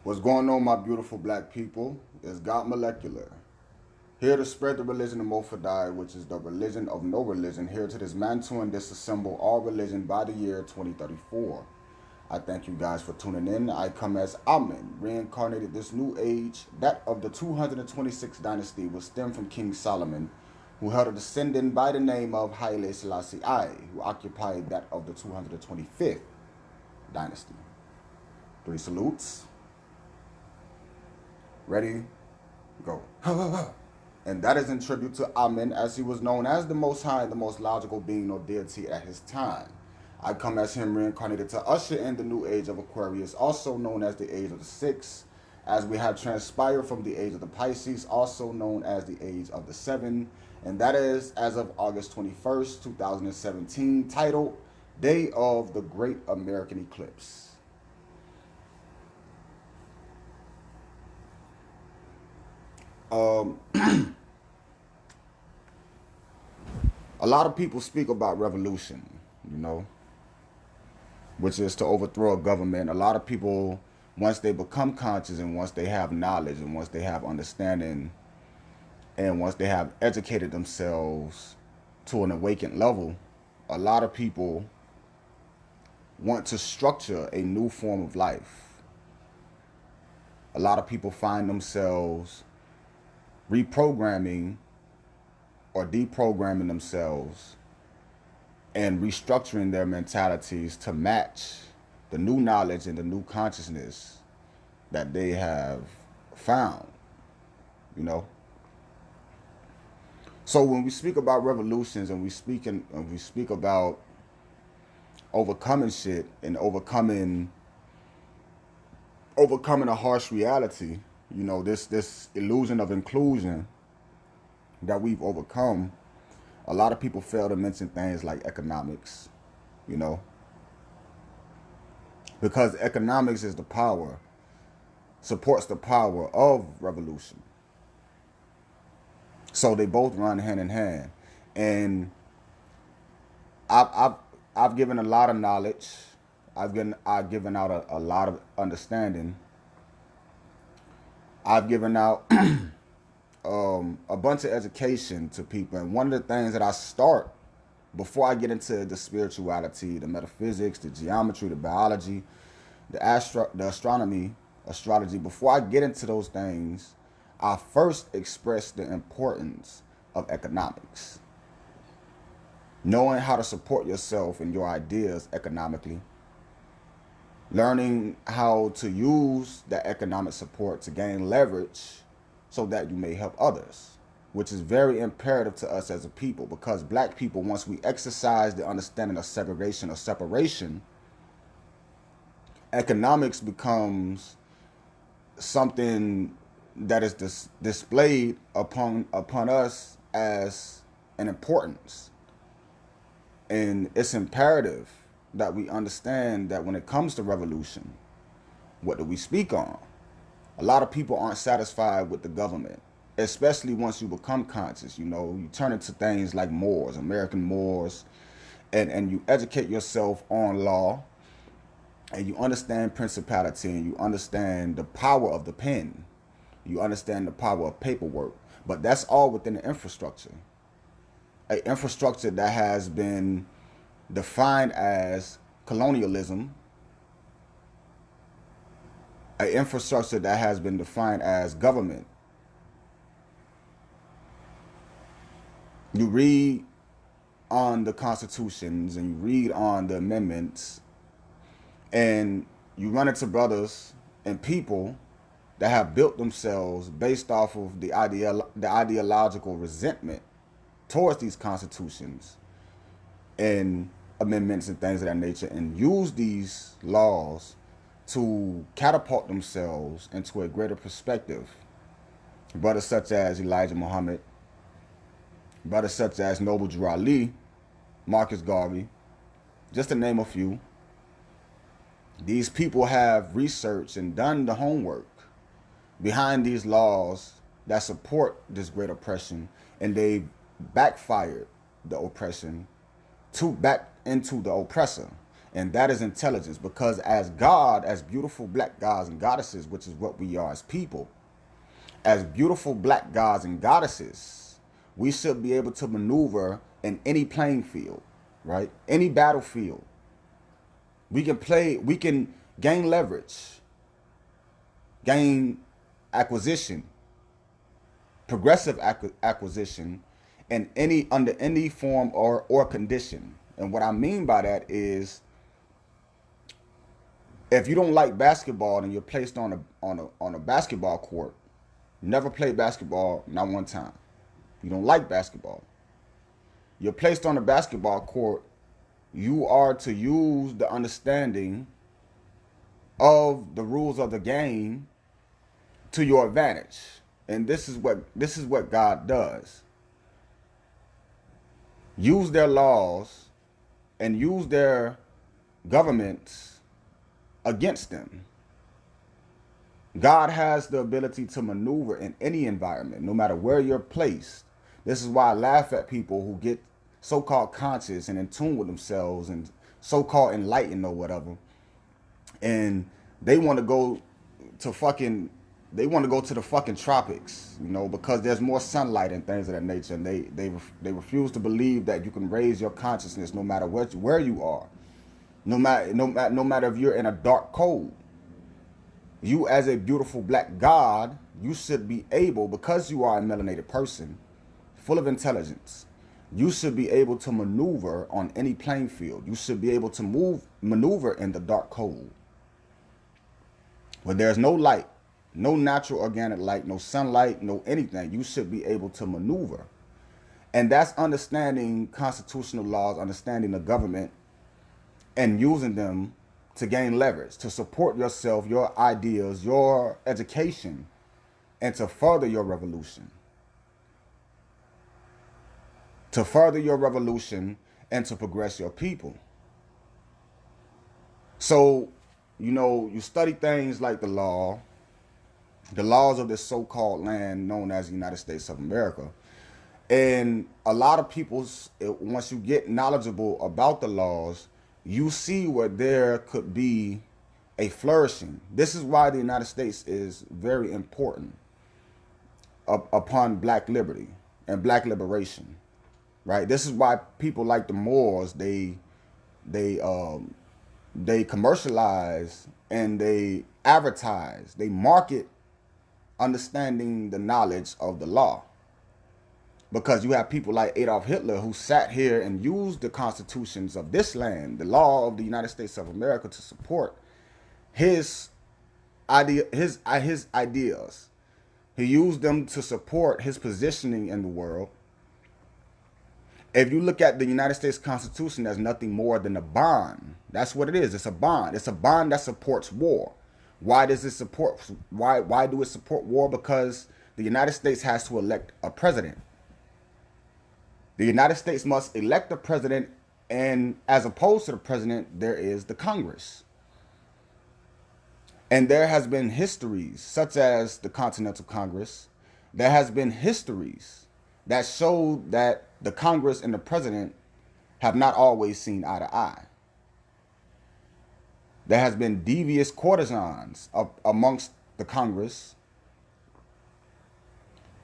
What's going on, my beautiful black people? It's God Molecular. Here to spread the religion of Mofadai, which is the religion of no religion, here to dismantle and disassemble all religion by the year 2034. I thank you guys for tuning in. I come as Amen, reincarnated this new age, that of the 226th dynasty, was stemmed from King Solomon, who held a descendant by the name of Haile Selassie I, who occupied that of the 225th dynasty. Three salutes. Ready? Go. And that is in tribute to Amen, as he was known as the Most High, the most logical being or deity at his time. I come as him reincarnated to usher in the new age of Aquarius, also known as the age of the Six, as we have transpired from the age of the Pisces, also known as the age of the Seven, and that is as of August 21st, 2017, titled Day of the Great American Eclipse. A lot of people speak about revolution, you know, which is to overthrow a government. A lot of people, once they become conscious and once they have knowledge and once they have understanding and once they have educated themselves to an awakened level, a lot of people want to structure a new form of life. A lot of people find themselves reprogramming or deprogramming themselves and restructuring their mentalities to match the new knowledge and the new consciousness that they have found, you know. So when we speak about revolutions and we speak about overcoming shit and overcoming a harsh reality, you know, this illusion of inclusion that we've overcome, a lot of people fail to mention things like economics, you know, because economics is the power, supports the power of revolution. So they both run hand in hand, and I've given a lot of knowledge, I've given out a lot of understanding. I've given out a bunch of education to people. And one of the things that I start before I get into the spirituality, the metaphysics, the geometry, the biology, the astronomy, astrology, before I get into those things, I first express the importance of economics. Knowing how to support yourself and your ideas economically, learning how to use that economic support to gain leverage so that you may help others, which is very imperative to us as a people, because black people, once we exercise the understanding of segregation or separation, economics becomes something that is displayed upon us as an importance. And it's imperative that we understand that when it comes to revolution, what do we speak on? A lot of people aren't satisfied with the government, especially once you become conscious. You know, you turn into things like Moors, American Moors, and you educate yourself on law, and you understand principality, and you understand the power of the pen. You understand the power of paperwork. But that's all within the infrastructure. An infrastructure that has been defined as colonialism, an infrastructure that has been defined as government. You read on the constitutions and you read on the amendments, and you run into brothers and people that have built themselves based off of the ideological resentment towards these constitutions and amendments and things of that nature, and use these laws to catapult themselves into a greater perspective. Brothers such as Elijah Muhammad, brothers such as Noble Drew Ali, Marcus Garvey, just to name a few. These people have researched and done the homework behind these laws that support this great oppression, and they backfired the oppression back into the oppressor. And that is intelligence, because as God, as beautiful black gods and goddesses, which is what we are as people, as beautiful black gods and goddesses, we should be able to maneuver in any playing field, right? Any battlefield. We can gain leverage, gain acquisition, progressive acquisition, and under any form or condition. And what I mean by that is, if you don't like basketball and you're placed on a basketball court, never played basketball, not one time. You don't like basketball. You're placed on a basketball court. You are to use the understanding of the rules of the game to your advantage. And this is what God does. Use their laws and use their governments against them. God has the ability to maneuver in any environment, no matter where you're placed. This is why I laugh at people who get so-called conscious and in tune with themselves and so-called enlightened or whatever. And they want to go to the fucking tropics, because there's more sunlight and things of that nature. And they refuse to believe that you can raise your consciousness no matter where you are. No matter if you're in a dark cold. You, as a beautiful black god, you should be able, because you are a melanated person, full of intelligence, you should be able to maneuver on any playing field. You should be able to maneuver in the dark cold. Where there's no light, no natural organic light, no sunlight, no anything, you should be able to maneuver. And that's understanding constitutional laws, understanding the government, and using them to gain leverage, to support yourself, your ideas, your education, and to further your revolution. To further your revolution and to progress your people. So, you study things like the laws of this so-called land known as the United States of America. And a lot of people, once you get knowledgeable about the laws, you see where there could be a flourishing. This is why the United States is very important upon black liberty and black liberation, right? This is why people like the Moors, they commercialize and they advertise, they market understanding the knowledge of the law. Because you have people like Adolf Hitler who sat here and used the constitutions of this land, the law of the United States of America, to support his ideas. He used them to support his positioning in the world. If you look at the United States Constitution as nothing more than a bond, that's what it is. It's a bond. It's a bond that supports war. Why does it support? Why do it support war? Because the United States has to elect a president. The United States must elect a president, and as opposed to the president, there is the Congress. And there has been histories, such as the Continental Congress, there has been histories that show that the Congress and the president have not always seen eye to eye. There has been devious courtesans amongst the Congress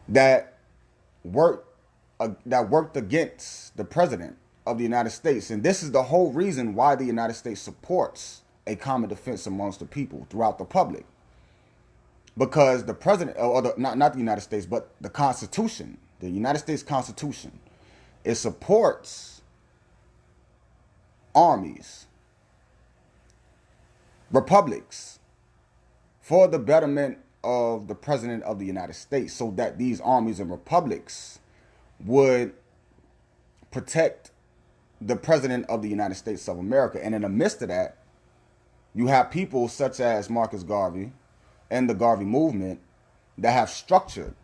that worked against the president of the United States. And this is the whole reason why the United States supports a common defense amongst the people throughout the public. Because the president, not the United States, but the Constitution, the United States Constitution, it supports armies, republics, for the betterment of the president of the United States, so that these armies and republics would protect the president of the United States of America. And in the midst of that, you have people such as Marcus Garvey and the Garvey movement that have structured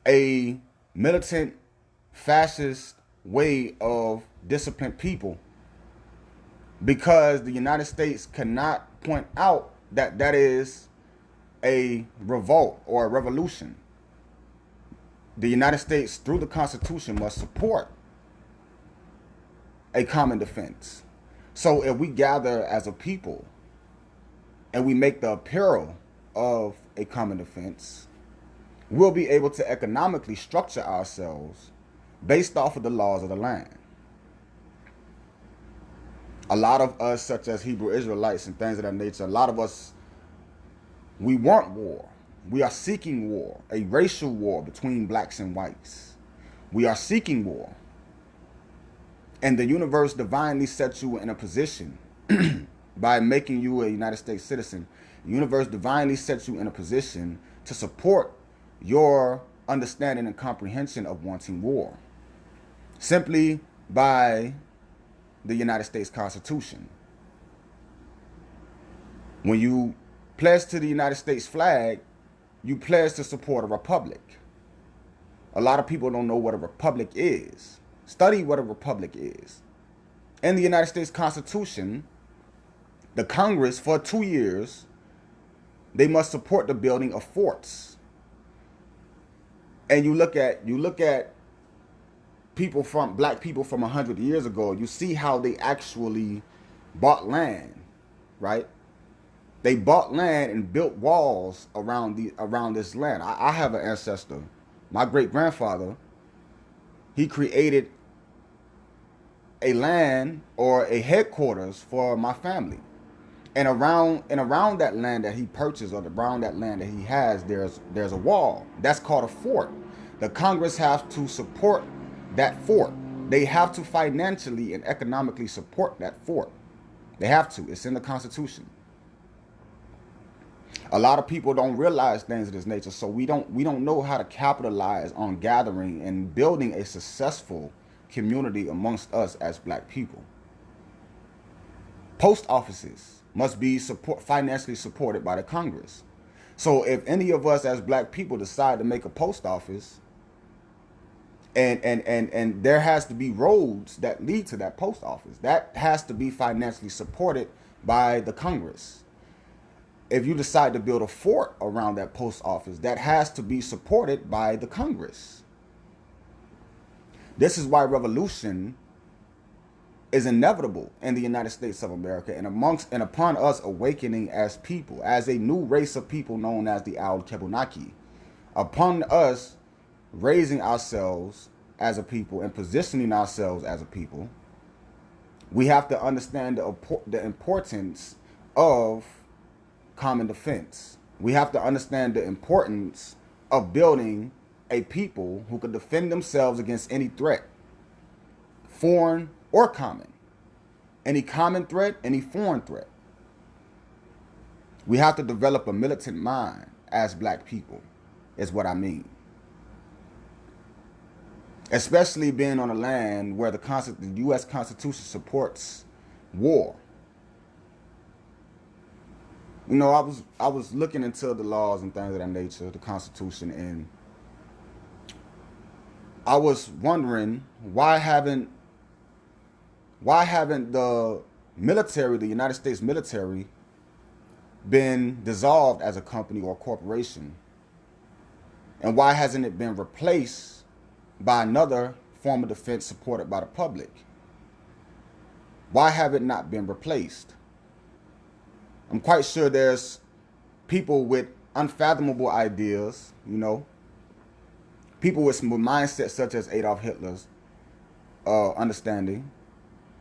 a militant, fascist way of disciplined people, because the United States cannot point out that that is a revolt or a revolution. The United States, through the Constitution, must support a common defense. So if we gather as a people and we make the apparel of a common defense, we'll be able to economically structure ourselves based off of the laws of the land. A lot of us, such as Hebrew Israelites and things of that nature, a lot of us, we want war. We are seeking war, a racial war between blacks and whites. We are seeking war. And the universe divinely sets you in a position by making you a United States citizen. The universe divinely sets you in a position to support your understanding and comprehension of wanting war, simply by the United States Constitution. When you pledge to the United States flag, you pledge to support a republic. A lot of people don't know what a republic is. Study what a republic is. In the United States Constitution, the Congress, for 2 years, they must support the building of forts. And you look at people from black people from 100 years ago, you see how they actually bought land, right? They bought land and built walls around this land. I have an ancestor, my great grandfather. He created a land or a headquarters for my family, and around that land that he purchased, or around that land that he has, there's a wall that's called a fort. The Congress has to support that fort. They have to financially and economically support that fort. They have to. It's in the Constitution. A lot of people don't realize things of this nature, so we don't know how to capitalize on gathering and building a successful community amongst us as black people. Post offices must be financially supported by the Congress. So if any of us as black people decide to make a post office, and there has to be roads that lead to that post office, that has to be financially supported by the Congress. If you decide to build a fort around that post office, that has to be supported by the Congress. This is why revolution is inevitable in the United States of America, and upon us awakening as people, as a new race of people known as the Al Kebunaki, upon us raising ourselves as a people and positioning ourselves as a people, we have to understand the importance of common defense. We have to understand the importance of building a people who can defend themselves against any threat, foreign or common. Any common threat, any foreign threat. We have to develop a militant mind as black people, is what I mean. Especially being on a land where the U.S. Constitution supports war. You know, I was looking into the laws and things of that nature, the Constitution, and I was wondering why haven't the military, the United States military, been dissolved as a company or corporation? And why hasn't it been replaced by another form of defense supported by the public? Why have it not been replaced? I'm quite sure there's people with unfathomable ideas, you know, people with mindsets such as Adolf Hitler's understanding.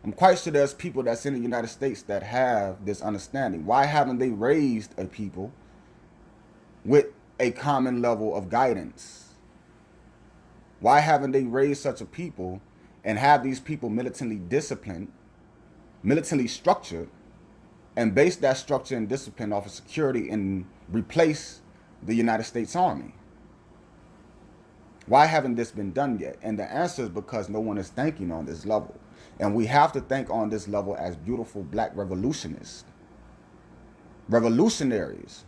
I'm quite sure there's people that's in the United States that have this understanding. Why haven't they raised a people with a common level of guidance? Why haven't they raised such a people and have these people militantly disciplined, militantly structured, and base that structure and discipline off of security and replace the United States Army? Why haven't this been done yet? And the answer is because no one is thinking on this level. And we have to think on this level as beautiful black revolutionists. Revolutionaries.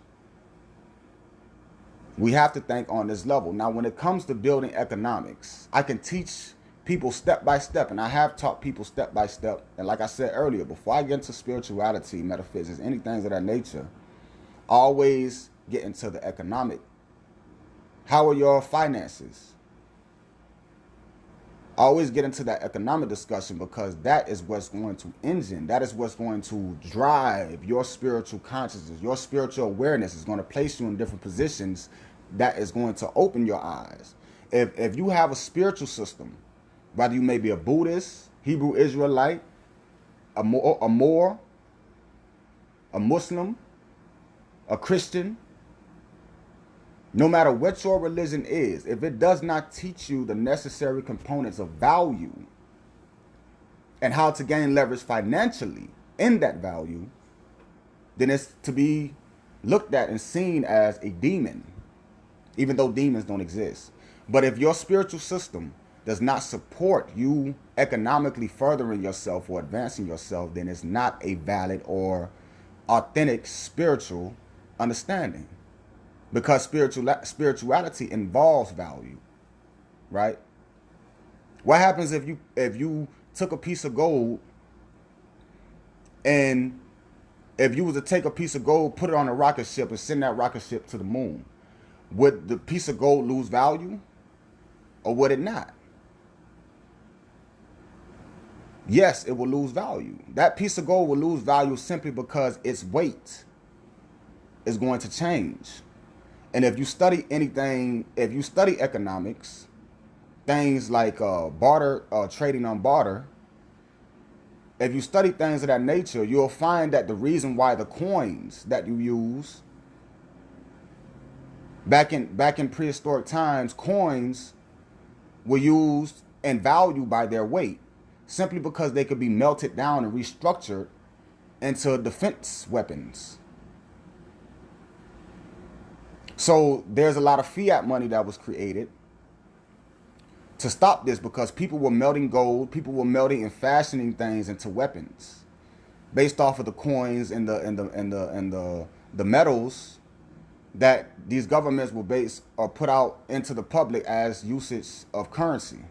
We have to think on this level. Now, when it comes to building economics, I can teach people step by step, and I have taught people step by step. And like I said earlier, before I get into spirituality, metaphysics, anything of that nature, always get into the economic. How are your finances? always get into that economic discussion because that is what's going to engine, that is what's going to drive your spiritual consciousness. Your spiritual awareness is going to place you in different positions that is going to open your eyes. If you have a spiritual system, whether you may be a Buddhist, Hebrew Israelite, a Moor, a Muslim, a Christian, no matter what your religion is, if it does not teach you the necessary components of value and how to gain leverage financially in that value, then it's to be looked at and seen as a demon, even though demons don't exist. But if your spiritual system does not support you economically furthering yourself or advancing yourself, then it's not a valid or authentic spiritual understanding. Because spirituality involves value, right? What happens if you took a piece of gold, and if you was to take a piece of gold, put it on a rocket ship, and send that rocket ship to the moon? Would the piece of gold lose value, or would it not? Yes, it will lose value. That piece of gold will lose value simply because its weight is going to change. And if you study anything, if you study economics, things like barter, trading on barter, if you study things of that nature, you'll find that the reason why the coins that you use back in prehistoric times, coins were used and valued by their weight, simply because they could be melted down and restructured into defense weapons. So there's a lot of fiat money that was created to stop this, because people were melting gold, people were melting and fashioning things into weapons based off of the coins and the metals that these governments will base or put out into the public as usage of currency.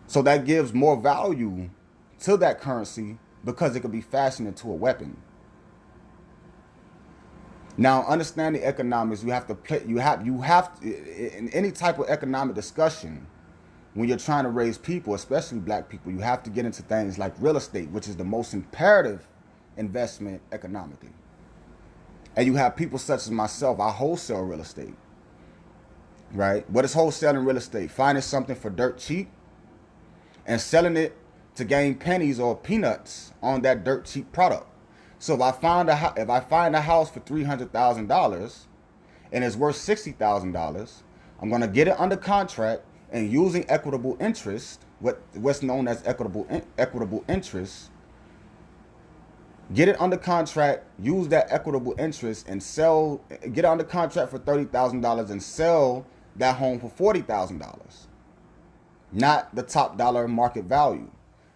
So that gives more value to that currency because it could be fashioned into a weapon. Now, understanding economics, you have to play. You have in any type of economic discussion, when you're trying to raise people, especially black people, you have to get into things like real estate, which is the most imperative investment economically. And you have people such as myself. I wholesale real estate, right? What is wholesaling real estate? Finding something for dirt cheap and selling it to gain pennies or peanuts on that dirt cheap product. So if I find a house for $300,000 and it's worth $60,000, I'm gonna get it under contract, and using equitable interest, what's known as equitable interest, get it under contract, use that equitable interest, and get it under contract for $30,000 and sell that home for $40,000, not the top dollar market value,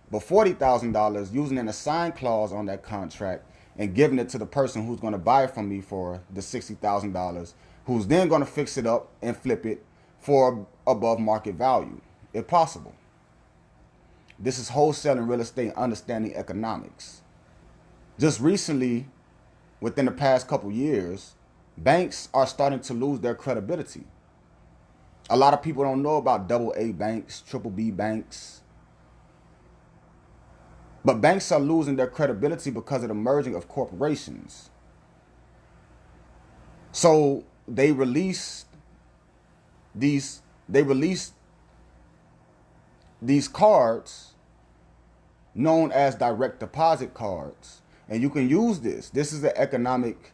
but $40,000, using an assigned clause on that contract and giving it to the person who's going to buy it from me for the $60,000, who's then going to fix it up and flip it for above market value, if possible. This is wholesaling real estate, understanding economics. Just recently, within the past couple years, banks are starting to lose their credibility. A lot of people don't know about AA banks, BBB banks. But banks are losing their credibility because of the merging of corporations. So they released these cards known as direct deposit cards. And you can use this. This is an economic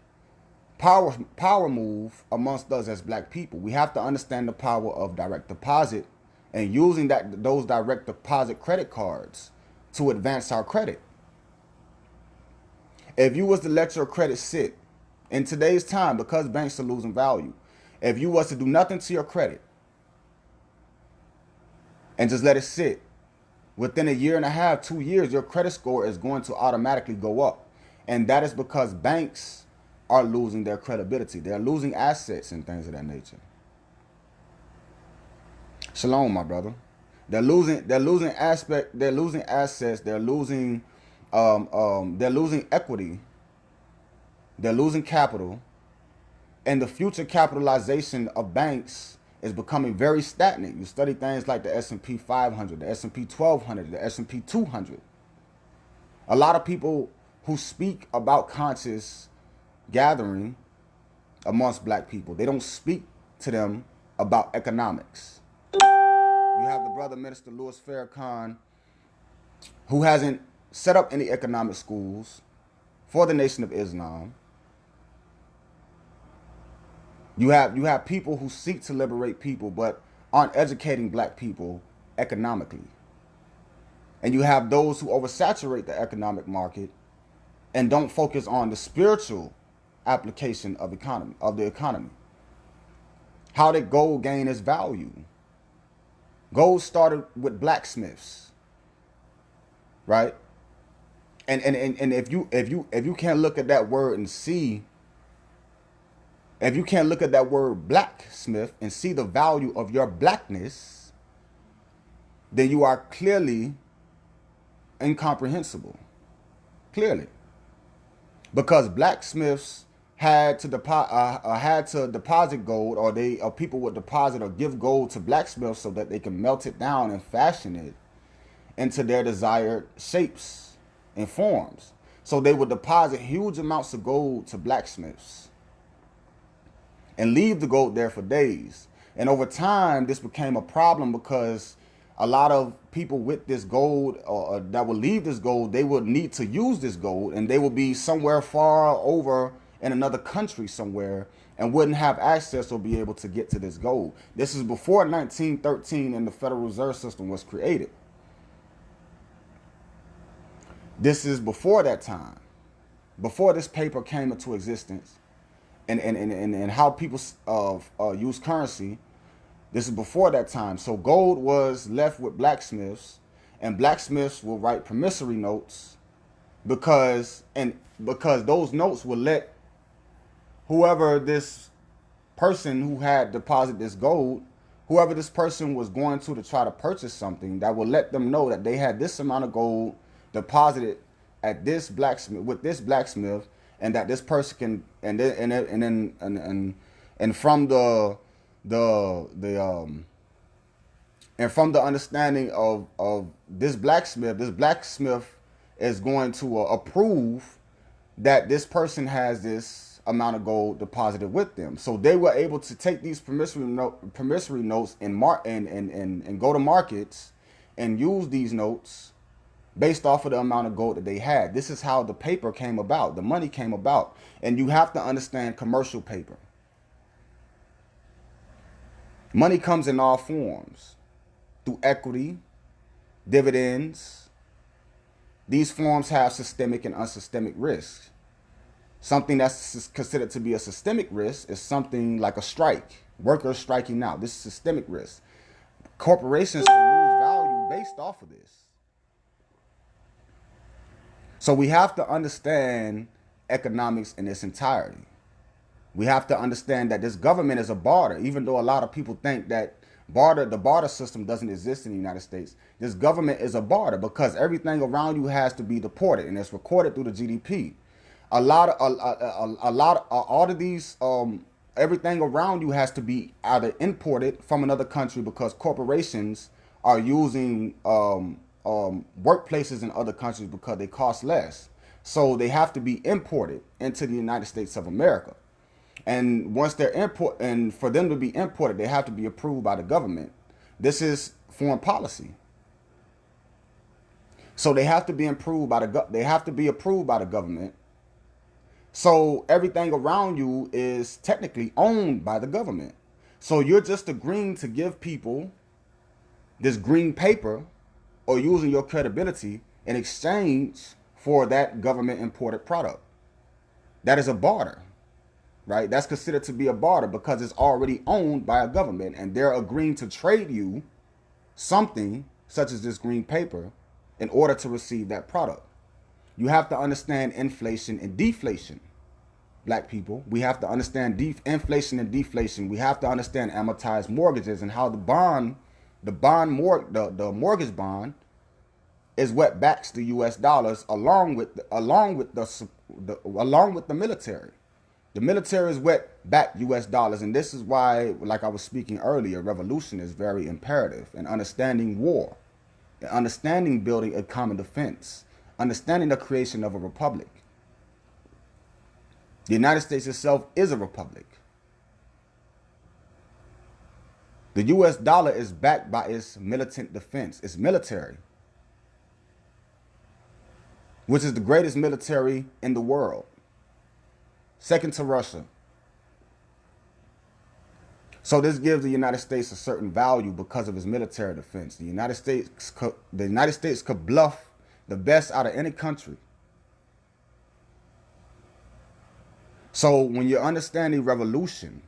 power move amongst us as black people. We have to understand the power of direct deposit and using those direct deposit credit cards to advance our credit. If you was to let your credit sit in today's time, because banks are losing value, if you was to do nothing to your credit and just let it sit, within a year and a half, 2 years, your credit score is going to automatically go up. And that is because banks are losing their credibility. They're losing assets and things of that nature. Shalom, my brother. They're losing assets, they're losing equity, they're losing capital, and the future capitalization of banks is becoming very stagnant. You study things like the S&P 500, the S&P 1200, the S&P 200. A lot of people who speak about conscious gathering amongst black people, they don't speak to them about economics. You have the brother minister Louis Farrakhan, who hasn't set up any economic schools for the Nation of Islam. You have people who seek to liberate people but aren't educating black people economically. And you have those who oversaturate the economic market and don't focus on the spiritual application of the economy. How did gold gain its value? Gold started with blacksmiths, right? And if you can't look at that word and see, if you can't look at that word blacksmith and see the value of your blackness, then you are clearly incomprehensible. Clearly. Because blacksmiths had to deposit gold, or people would deposit or give gold to blacksmiths so that they can melt it down and fashion it into their desired shapes and forms. So they would deposit huge amounts of gold to blacksmiths and leave the gold there for days. And over time, this became a problem because a lot of people with this gold, or that would leave this gold, they would need to use this gold, and they would be somewhere far over in another country somewhere and wouldn't have access or be able to get to this gold. This is before 1913 and the Federal Reserve System was created. This is before that time, before this paper came into existence, and how people use currency. This is before that time. So gold was left with blacksmiths, and blacksmiths will write promissory notes because those notes will let whoever this person who had deposited this gold, whoever this person was going to try to purchase something, that will let them know that they had this amount of gold deposited at this blacksmith, with this blacksmith, and that this person can, and from the understanding of this blacksmith is going to approve that this person has this amount of gold deposited with them. So they were able to take these promissory notes and go to markets and use these notes based off of the amount of gold that they had. This is how the paper came about, the money came about. And you have to understand commercial paper. Money comes in all forms, through equity, dividends. These forms have systemic and unsystemic risks. Something that's considered to be a systemic risk is something like a strike. Workers striking out. This is systemic risk. Corporations can lose value based off of this. So we have to understand economics in its entirety. We have to understand that this government is a barter, even though a lot of people think that the barter system doesn't exist in the United States. This government is a barter because everything around you has to be deported, and it's recorded through the GDP. All of these, everything around you has to be either imported from another country because corporations are using workplaces in other countries because they cost less. So they have to be imported into the United States of America. And once they're and for them to be imported, they have to be approved by the government. This is foreign policy. So they have to be approved by the government. So everything around you is technically owned by the government. So you're just agreeing to give people this green paper or using your credibility in exchange for that government imported product. That is a barter. Right? That's considered to be a barter because it's already owned by a government, and they're agreeing to trade you something such as this green paper in order to receive that product. You have to understand inflation and deflation, black people. We have to understand inflation and deflation. We have to understand amortized mortgages and how the mortgage bond is what backs the U.S. dollars along with the military. The military is what back U.S. dollars, and this is why, like I was speaking earlier, revolution is very imperative, and understanding war, and understanding building a common defense, understanding the creation of a republic. The United States itself is a republic. The U.S. dollar is backed by its militant defense, its military, which is the greatest military in the world, second to Russia. So this gives the United States a certain value because of its military defense. The United States could bluff the best out of any country. So when you're understanding revolution,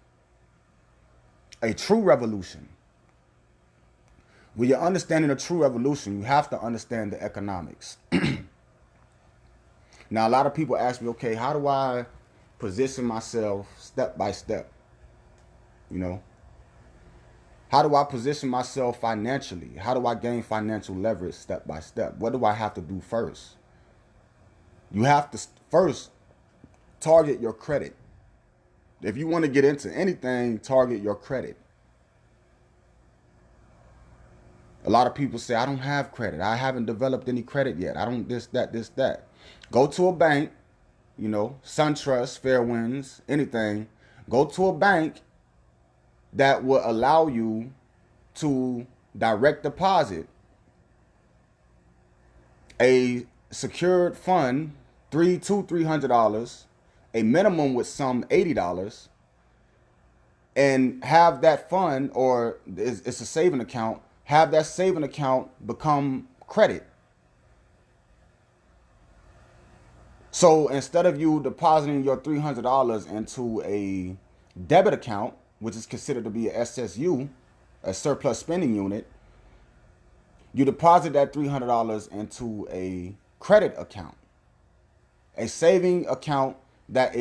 a true revolution, when you're understanding a true revolution, you have to understand the economics. Now, a lot of people ask me, okay, how do I position myself step by step? You know, how do I position myself financially? How do I gain financial leverage step by step? What do I have to do first? You have to first target your credit. If you want to get into anything, target your credit. A lot of people say, I don't have credit. I haven't developed any credit yet. I don't this, that. Go to a bank, you know, SunTrust, Fairwinds, anything. Go to a bank that will allow you to direct deposit a secured fund, $300, a minimum with some $80, and have that fund, or it's a saving account, have that saving account become credit. So instead of you depositing your $300 into a debit account, which is considered to be a SSU, a surplus spending unit, you deposit that $300 into a credit account, a saving account that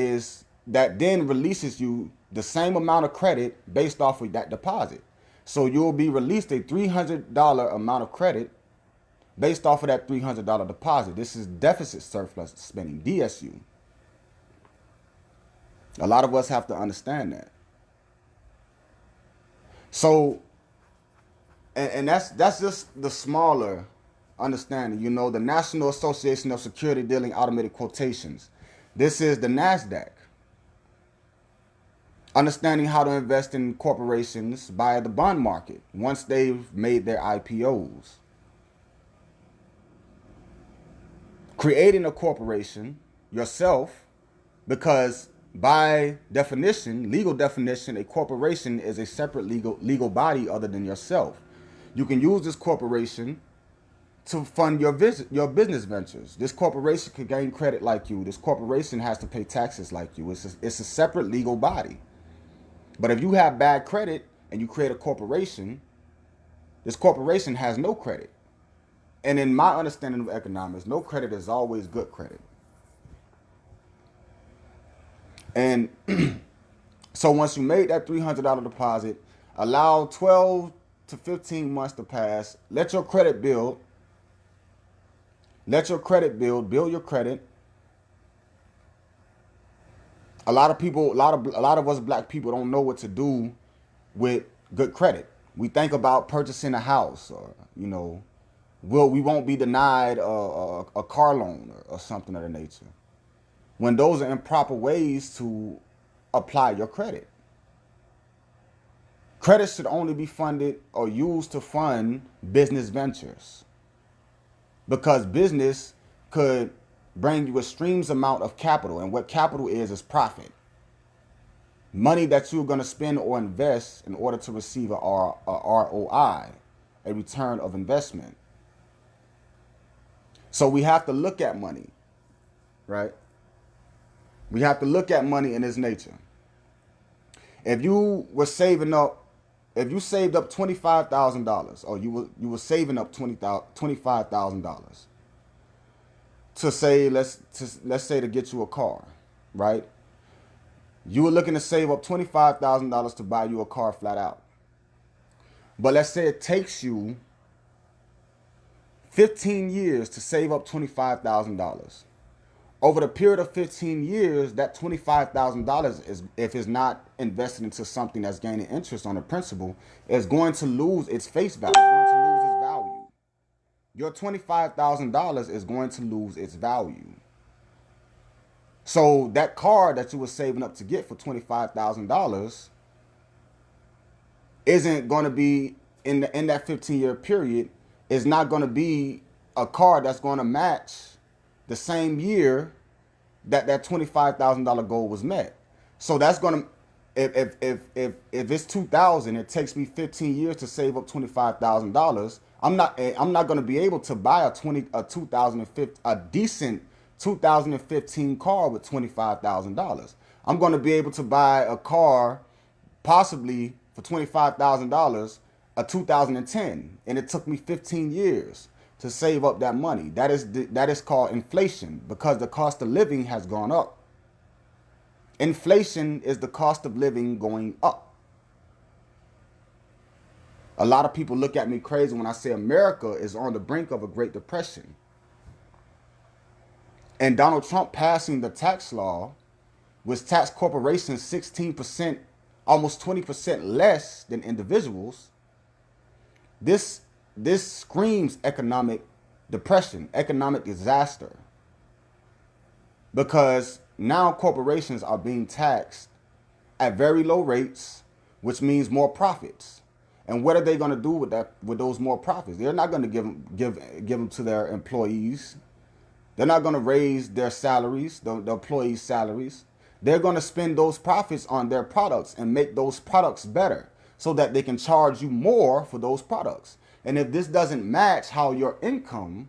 then releases you the same amount of credit based off of that deposit. So you'll be released a $300 amount of credit based off of that $300 deposit. This is deficit surplus spending, DSU. A lot of us have to understand that. So, and that's just the smaller understanding. You know, the National Association of Security Dealing Automated Quotations. This is the NASDAQ. Understanding how to invest in corporations via the bond market once they've made their IPOs. Creating a corporation yourself, because by definition, legal definition, a corporation is a separate legal body other than yourself. You can use this corporation to fund your business ventures. This corporation could gain credit like you. This corporation has to pay taxes like you. It's a separate legal body. But if you have bad credit and you create a corporation, this corporation has no credit. And in my understanding of economics, no credit is always good credit. And so once you made that $300 deposit, allow 12 to 15 months to pass. Let your credit build. Build your credit. A lot of us black people don't know what to do with good credit. We think about purchasing a house, or we won't be denied a car loan or something of the nature, when those are improper ways to apply your credit. Credit should only be funded or used to fund business ventures, because business could bring you a streams amount of capital, and what capital is profit. Money that you're going to spend or invest in order to receive a ROI, a return of investment. So we have to look at money, right? We have to look at money in its nature. If you saved up $25,000, or you were saving up $25,000 to say, let's say, to get you a car, right? You were looking to save up $25,000 to buy you a car flat out. But let's say it takes you 15 years to save up $25,000. Over the period of 15 years, that $25,000 is, if it's not invested into something that's gaining interest on the principal, is going to lose its face value. It's going to lose its value. Your $25,000 is going to lose its value. So that car that you were saving up to get for $25,000 isn't going to be in that 15-year period, is not going to be a car that's going to match the same year that $25,000 goal was met. So that's going to, if it's 2000, it takes me 15 years to save up $25,000. I'm not going to be able to buy a 2015 a decent 2015 car with $25,000. I'm going to be able to buy a car possibly for $25,000 a 2010, and it took me 15 years to save up that money. That is called inflation, because the cost of living has gone up. Inflation is the cost of living going up. A lot of people look at me crazy when I say America is on the brink of a Great Depression. And Donald Trump passing the tax law, which tax corporations 16%, almost 20% less than individuals, this screams economic depression, economic disaster. Because now corporations are being taxed at very low rates, which means more profits. And what are they going to do with those more profits? They're not going to give them to their employees. They're not going to raise their salaries, the employees' salaries. They're going to spend those profits on their products and make those products better so that they can charge you more for those products. And if this doesn't match how your income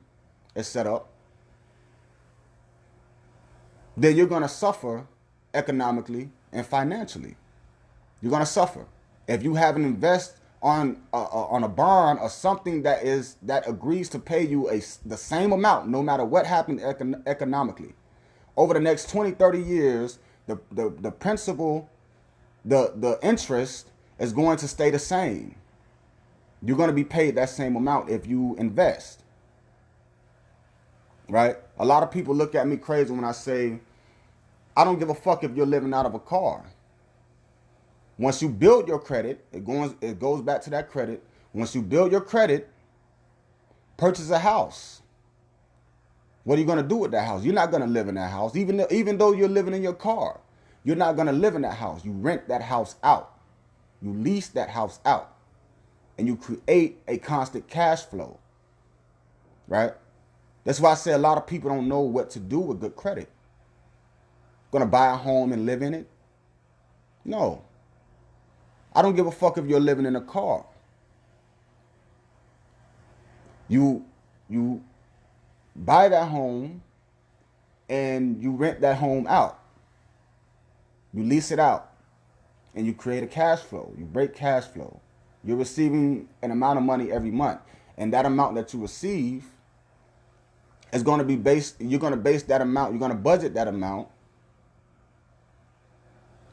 is set up, then you're going to suffer economically and financially. You're going to suffer. If you haven't invested on a bond or something that agrees to pay you the same amount no matter what happens economically, over the next 20, 30 years, the principal, the interest is going to stay the same. You're going to be paid that same amount if you invest. Right? A lot of people look at me crazy when I say, I don't give a fuck if you're living out of a car. Once you build your credit, it goes back to that credit. Once you build your credit, purchase a house. What are you going to do with that house? You're not going to live in that house. Even though you're living in your car, you're not going to live in that house. You rent that house out. You lease that house out. And you create a constant cash flow. Right? That's why I say a lot of people don't know what to do with good credit. Going to buy a home and live in it? No. I don't give a fuck if you're living in a car. You buy that home and you rent that home out. You lease it out and you create a cash flow. You break cash flow. You're receiving an amount of money every month. And that amount that you receive is going to be you're going to base that amount, you're going to budget that amount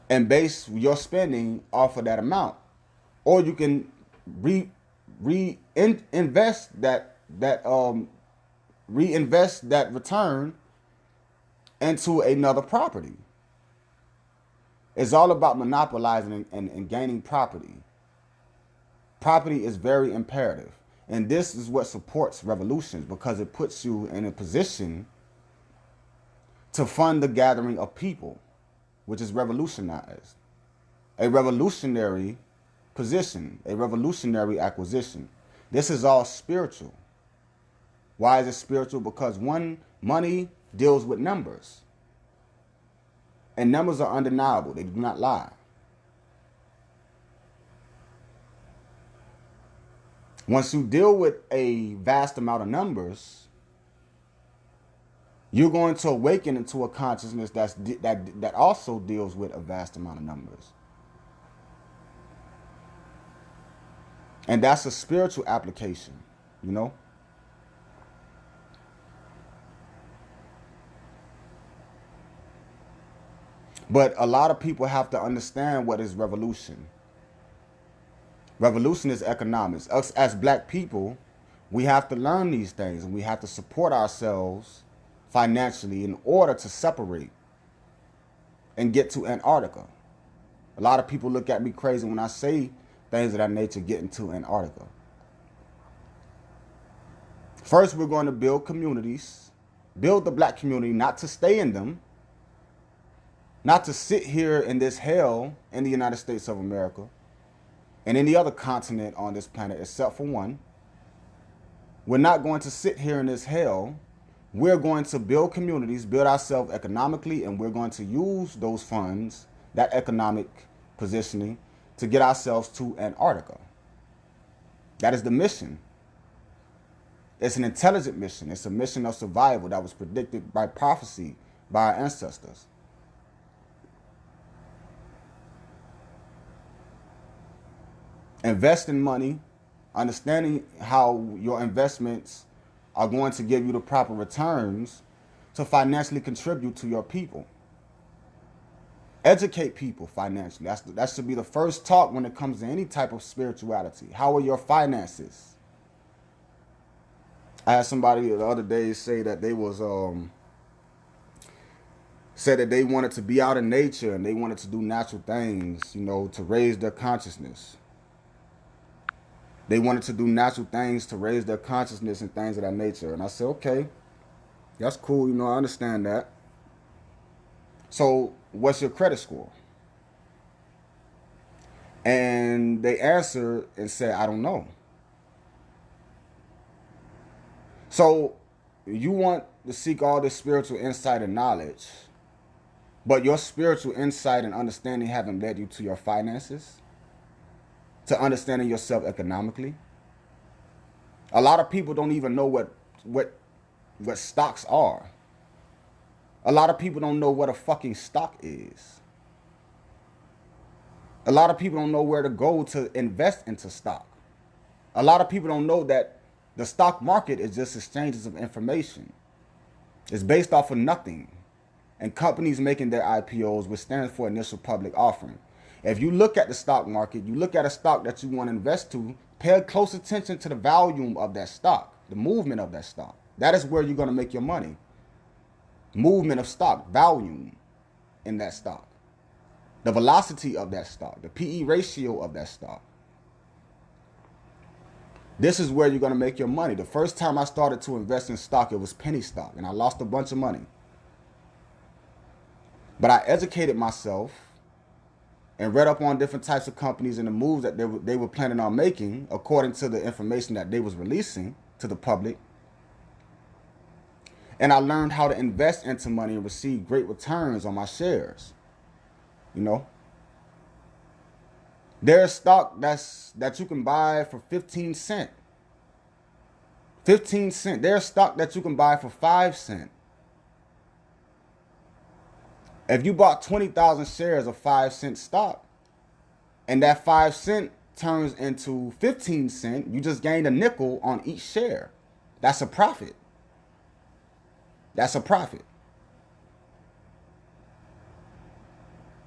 and base your spending off of that amount. Or you can reinvest that return into another property. It's all about monopolizing and gaining property. Property is very imperative. And this is what supports revolutions, because it puts you in a position to fund the gathering of people, which is revolutionized. A revolutionary position, a revolutionary acquisition. This is all spiritual. Why is it spiritual? Because money deals with numbers. And numbers are undeniable. They do not lie. Once you deal with a vast amount of numbers, you're going to awaken into a consciousness that also deals with a vast amount of numbers. And that's a spiritual application, you know? But a lot of people have to understand what is revolution. Revolution is economics. Us as black people, we have to learn these things, and we have to support ourselves financially in order to separate and get to Antarctica. A lot of people look at me crazy when I say things of that nature, getting to Antarctica. First, we're going to build communities, build the black community, not to stay in them, not to sit here in this hell in the United States of America and any other continent on this planet except for one. We're not going to sit here in this hell. We're going to build communities, build ourselves economically, and we're going to use those funds, that economic positioning, to get ourselves to Antarctica. That is the mission. It's an intelligent mission. It's a mission of survival that was predicted by prophecy by our ancestors. Investing money, understanding how your investments are going to give you the proper returns to financially contribute to your people. Educate people financially. That should be the first talk when it comes to any type of spirituality. How are your finances? I had somebody the other day say that they was said that they wanted to be out in nature and they wanted to do natural things, to raise their consciousness. They wanted to do natural things to raise their consciousness and things of that nature. And I said, okay, that's cool. I understand that. So what's your credit score? And they answered and said, I don't know. So you want to seek all this spiritual insight and knowledge, but your spiritual insight and understanding haven't led you to your finances, to understanding yourself economically. A lot of people don't even know what stocks are. A lot of people don't know what a fucking stock is. A lot of people don't know where to go to invest into stock. A lot of people don't know that the stock market is just exchanges of information. It's based off of nothing. And companies making their IPOs, which stands for initial public offering. If you look at the stock market, you look at a stock that you want to invest to, pay close attention to the volume of that stock, the movement of that stock. That is where you're going to make your money. Movement of stock, volume in that stock. The velocity of that stock, the PE ratio of that stock. This is where you're going to make your money. The first time I started to invest in stock, it was penny stock, and I lost a bunch of money. But I educated myself and read up on different types of companies and the moves that they were planning on making according to the information that they was releasing to the public. And I learned how to invest into money and receive great returns on my shares. There's stock that you can buy for 15 cents. 15 cents. There's stock that you can buy for 5 cents. If you bought 20,000 shares of 5 cent stock and that 5 cent turns into 15 cents, you just gained a nickel on each share. That's a profit. That's a profit.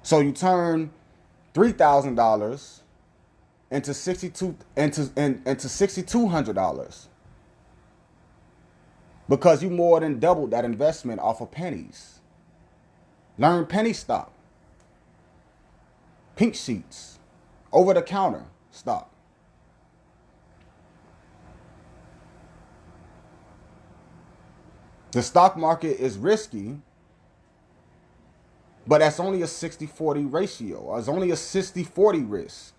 So you turn $3,000 into $6,200 because you more than doubled that investment off of pennies. Learn penny stock, pink sheets, over-the-counter stock. The stock market is risky, but that's only a 60-40 ratio. It's only a 60-40 risk.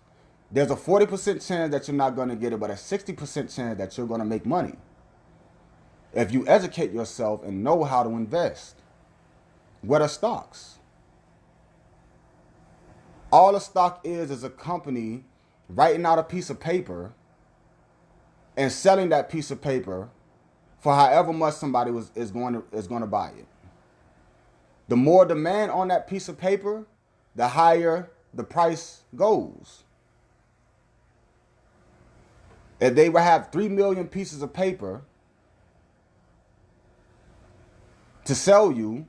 There's a 40% chance that you're not going to get it, but a 60% chance that you're going to make money. If you educate yourself and know how to invest. What are stocks? All a stock is a company writing out a piece of paper and selling that piece of paper for however much somebody is going to buy it. The more demand on that piece of paper, the higher the price goes. If they would have 3 million pieces of paper to sell you,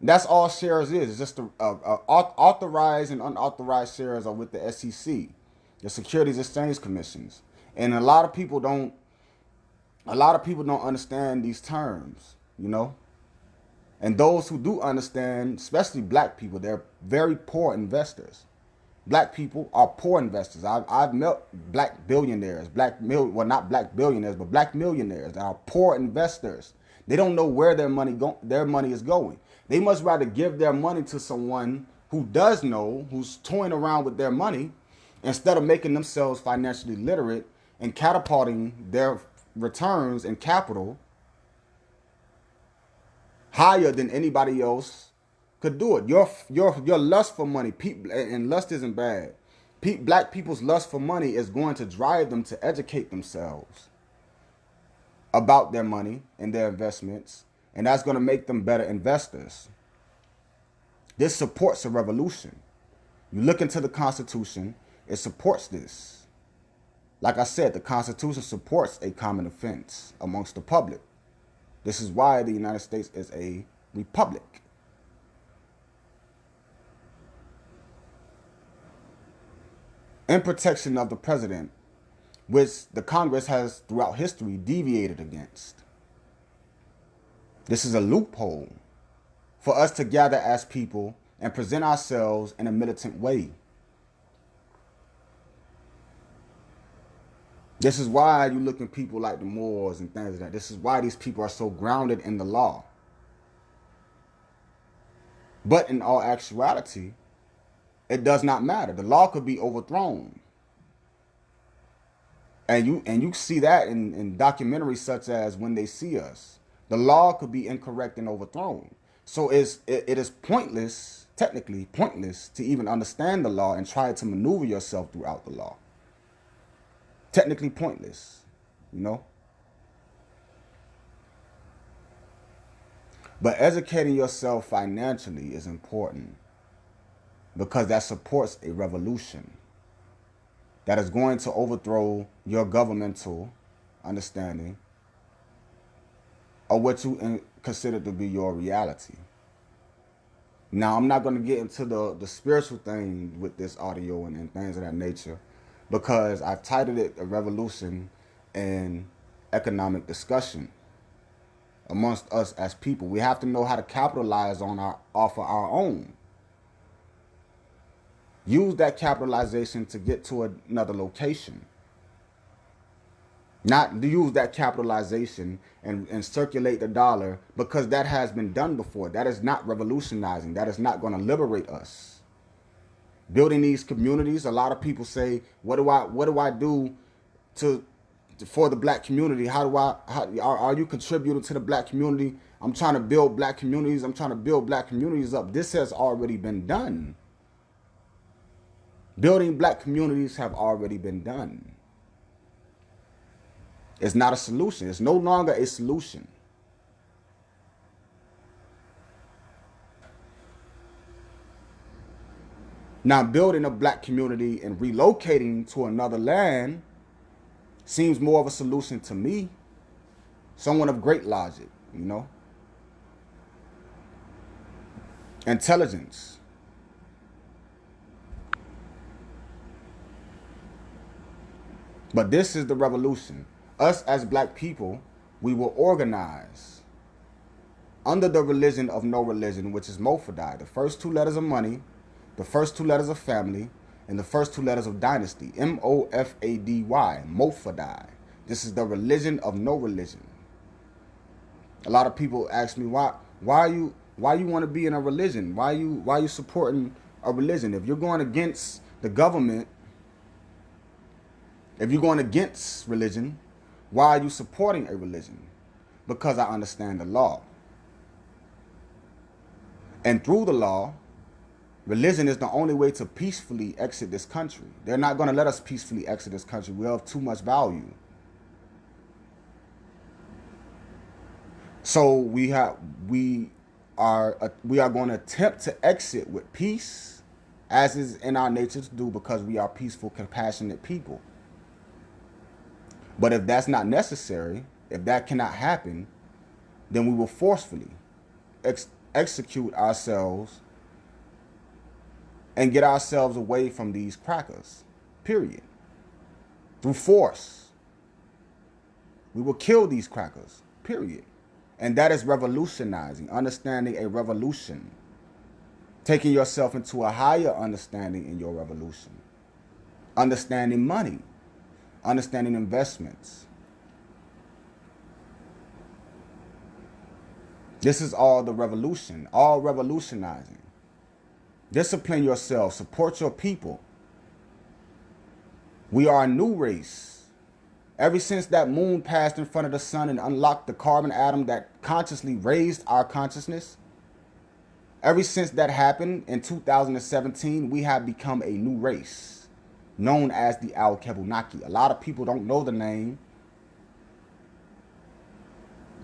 that's all shares is. It's just authorized and unauthorized shares are with the SEC, the Securities Exchange Commissions. And a lot of people don't A lot of people don't understand these terms, you know? And those who do understand, especially black people, they're very poor investors. Black people are poor investors. I've met black billionaires, well, not black billionaires, but black millionaires that are poor investors. They don't know where their money is going. They must rather give their money to someone who does know, who's toying around with their money, instead of making themselves financially literate and catapulting their returns and capital higher than anybody else could do it. Your lust for money, and lust isn't bad. Black people's lust for money is going to drive them to educate themselves about their money and their investments, and that's going to make them better investors. This supports a revolution. You look into the Constitution, it supports this. Like I said, the Constitution supports a common offense amongst the public. This is why the United States is a republic. In protection of the president, which the Congress has throughout history deviated against. This is a loophole for us to gather as people and present ourselves in a militant way. This is why you look at people like the Moors and things like that. This is why these people are so grounded in the law. But in all actuality, it does not matter. The law could be overthrown. And you see that in documentaries such as When They See Us. The law could be incorrect and overthrown. So it is pointless, technically pointless, to even understand the law and try to maneuver yourself throughout the law. Technically pointless, you know? But educating yourself financially is important because that supports a revolution that is going to overthrow your governmental understanding of what you consider to be your reality. Now, I'm not going to get into the spiritual thing with this audio and things of that nature because I've titled it A Revolution in Economic Discussion amongst us as people. We have to know how to capitalize off of our own. Use that capitalization to get to another location. Not use that capitalization and circulate the dollar because that has been done before. That is not revolutionizing. That is not going to liberate us. Building these communities, a lot of people say, what do I do for the black community? Are you contributing to the black community? I'm trying to build black communities. I'm trying to build black communities up. This has already been done. Building black communities have already been done. It's not a solution. It's no longer a solution. Now, building a black community and relocating to another land seems more of a solution to me. Someone of great logic, you know. Intelligence. But this is the revolution. Us as black people, we will organize under the religion of no religion, which is Mofadai. The first two letters of money, the first two letters of family, and the first two letters of dynasty. Mofady. Mofadai. This is the religion of no religion. A lot of people ask me why you want to be in a religion? Why you supporting a religion? If you're going against the government, if you're going against religion, why are you supporting a religion? Because I understand the law. And through the law, religion is the only way to peacefully exit this country. They're not going to let us peacefully exit this country. We have too much value. So we are going to attempt to exit with peace, as is in our nature to do, because we are peaceful, compassionate people. But if that's not necessary, if that cannot happen, then we will forcefully execute ourselves and get ourselves away from these crackers, period. Through force. We will kill these crackers, period. And that is revolutionizing, understanding a revolution, taking yourself into a higher understanding in your revolution, understanding money, understanding investments. This is all the revolution, all revolutionizing. Discipline yourself, support your people. We are a new race. Ever since that moon passed in front of the sun and unlocked the carbon atom that consciously raised our consciousness, ever since that happened in 2017, we have become a new race known as the Al-Kebunaki. A lot of people don't know the name,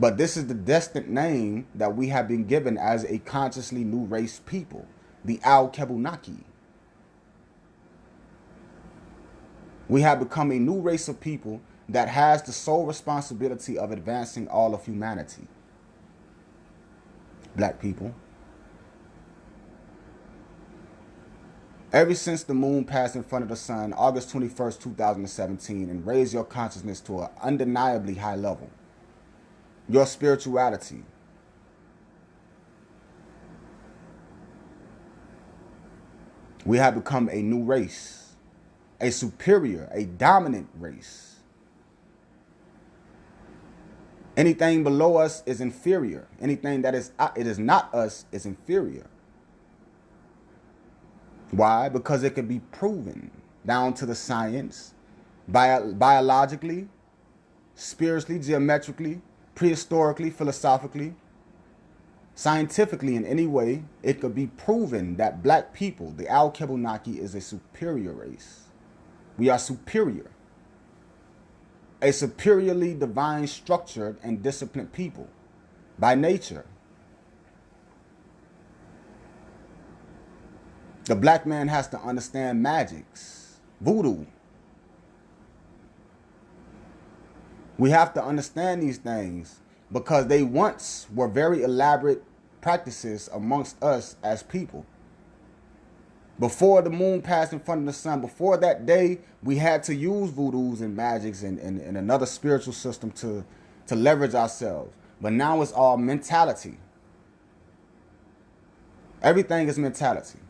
but this is the destined name that we have been given as a consciously new race people, the Al-Kebunaki. We have become a new race of people that has the sole responsibility of advancing all of humanity. Black people. Ever since the moon passed in front of the sun, August 21st, 2017, and raised your consciousness to an undeniably high level, your spirituality, we have become a new race, a superior, a dominant race. Anything below us is inferior. Anything that it is not us is inferior. Why? Because it can be proven down to the science, biologically, spiritually, geometrically, prehistorically, philosophically, scientifically, in any way. It could be proven that black people, the Al-Kebunaki, is a superior race. We are superior. A superiorly divine structured and disciplined people by nature. The black man has to understand magics, voodoo. We have to understand these things because they once were very elaborate practices amongst us as people. Before the moon passed in front of the sun, before that day, we had to use voodoos and magics and another spiritual system to leverage ourselves. But now it's all mentality. Everything is mentality.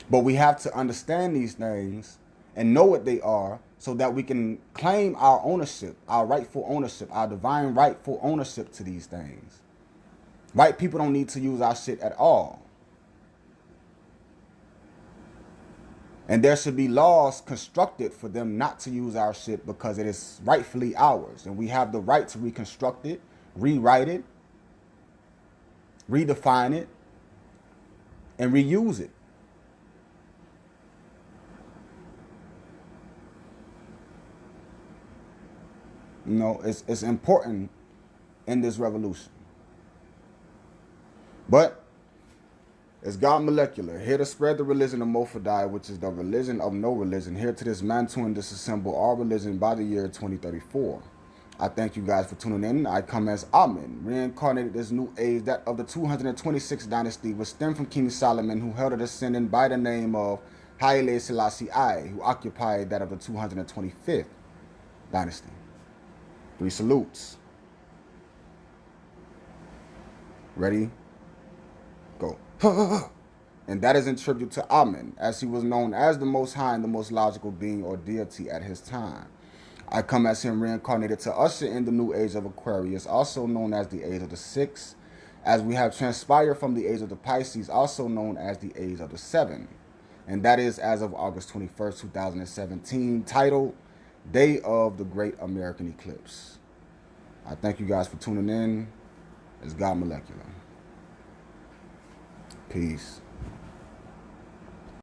But we have to understand these things and know what they are so that we can claim our ownership, our rightful ownership, our divine rightful ownership to these things. White people don't need to use our shit at all. And there should be laws constructed for them not to use our shit because it is rightfully ours. And we have the right to reconstruct it, rewrite it, redefine it, and reuse it. You know, it's important in this revolution. But it's God Molecular, here to spread the religion of Mofadai, which is the religion of no religion, here to dismantle and disassemble all religion by the year 2034. I thank you guys for tuning in. I come as Amen, reincarnated this new age, that of the 226th dynasty, which stemmed from King Solomon, who held a descendant by the name of Haile Selassie I, who occupied that of the 225th dynasty. 3 salutes. Ready? Go. And that is in tribute to Amen, as he was known as the Most High and the most logical being or deity at his time. I come as him reincarnated to usher in the new age of Aquarius, also known as the age of the 6, as we have transpired from the age of the Pisces, also known as the age of the 7. And that is as of August 21st, 2017, titled Day of the Great American Eclipse. I thank you guys for tuning in. It's God Molecular. Peace.